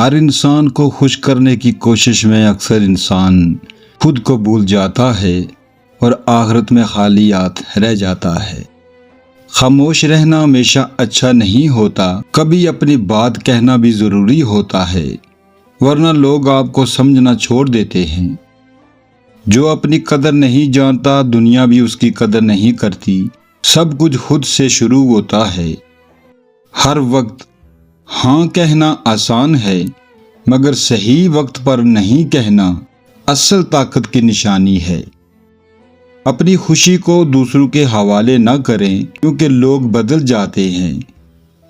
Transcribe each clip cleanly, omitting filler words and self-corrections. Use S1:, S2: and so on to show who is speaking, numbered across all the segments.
S1: ہر انسان کو خوش کرنے کی کوشش میں اکثر انسان خود کو بھول جاتا ہے اور آخرت میں خالیات رہ جاتا ہے۔ خاموش رہنا ہمیشہ اچھا نہیں ہوتا، کبھی اپنی بات کہنا بھی ضروری ہوتا ہے، ورنہ لوگ آپ کو سمجھنا چھوڑ دیتے ہیں۔ جو اپنی قدر نہیں جانتا، دنیا بھی اس کی قدر نہیں کرتی۔ سب کچھ خود سے شروع ہوتا ہے۔ ہر وقت ہاں کہنا آسان ہے، مگر صحیح وقت پر نہیں کہنا اصل طاقت کی نشانی ہے۔ اپنی خوشی کو دوسروں کے حوالے نہ کریں، کیونکہ لوگ بدل جاتے ہیں،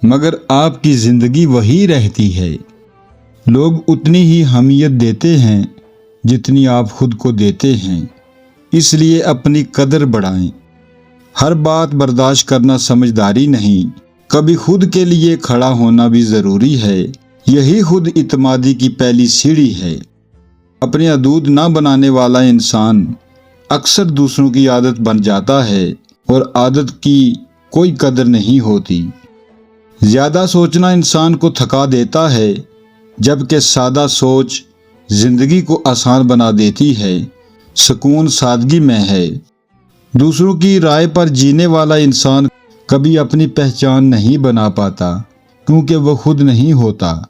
S1: مگر آپ کی زندگی وہی رہتی ہے۔ لوگ اتنی ہی اہمیت دیتے ہیں جتنی آپ خود کو دیتے ہیں، اس لیے اپنی قدر بڑھائیں۔ ہر بات برداشت کرنا سمجھداری نہیں، کبھی خود کے لیے کھڑا ہونا بھی ضروری ہے۔ یہی خود اعتمادی کی پہلی سیڑھی ہے۔ اپنی حدود نہ بنانے والا انسان اکثر دوسروں کی عادت بن جاتا ہے، اور عادت کی کوئی قدر نہیں ہوتی۔ زیادہ سوچنا انسان کو تھکا دیتا ہے، جبکہ سادہ سوچ زندگی کو آسان بنا دیتی ہے۔ سکون سادگی میں ہے۔ دوسروں کی رائے پر جینے والا انسان کبھی اپنی پہچان نہیں بنا پاتا، کیونکہ وہ خود نہیں ہوتا۔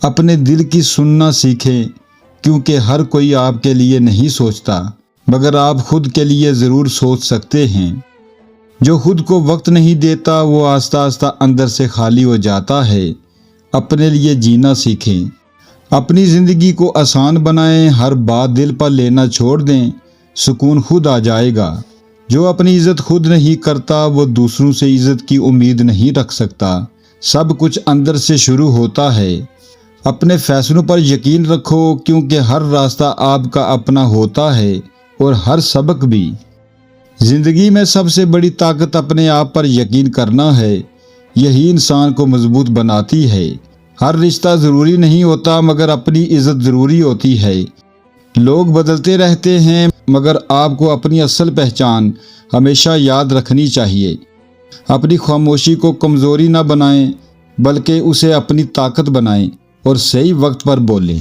S1: اپنے دل کی سننا سیکھیں، کیونکہ ہر کوئی آپ کے لیے نہیں سوچتا، مگر آپ خود کے لیے ضرور سوچ سکتے ہیں۔ جو خود کو وقت نہیں دیتا، وہ آہستہ آہستہ اندر سے خالی ہو جاتا ہے۔ اپنے لیے جینا سیکھیں، اپنی زندگی کو آسان بنائیں، ہر بات دل پر لینا چھوڑ دیں، سکون خود آ جائے گا۔ جو اپنی عزت خود نہیں کرتا، وہ دوسروں سے عزت کی امید نہیں رکھ سکتا۔ سب کچھ اندر سے شروع ہوتا ہے۔ اپنے فیصلوں پر یقین رکھو، کیونکہ ہر راستہ آپ کا اپنا ہوتا ہے، اور ہر سبق بھی۔ زندگی میں سب سے بڑی طاقت اپنے آپ پر یقین کرنا ہے۔ یہی انسان کو مضبوط بناتی ہے۔ ہر رشتہ ضروری نہیں ہوتا، مگر اپنی عزت ضروری ہوتی ہے۔ لوگ بدلتے رہتے ہیں، مگر آپ کو اپنی اصل پہچان ہمیشہ یاد رکھنی چاہیے۔ اپنی خاموشی کو کمزوری نہ بنائیں، بلکہ اسے اپنی طاقت بنائیں، اور صحیح وقت پر بولیں۔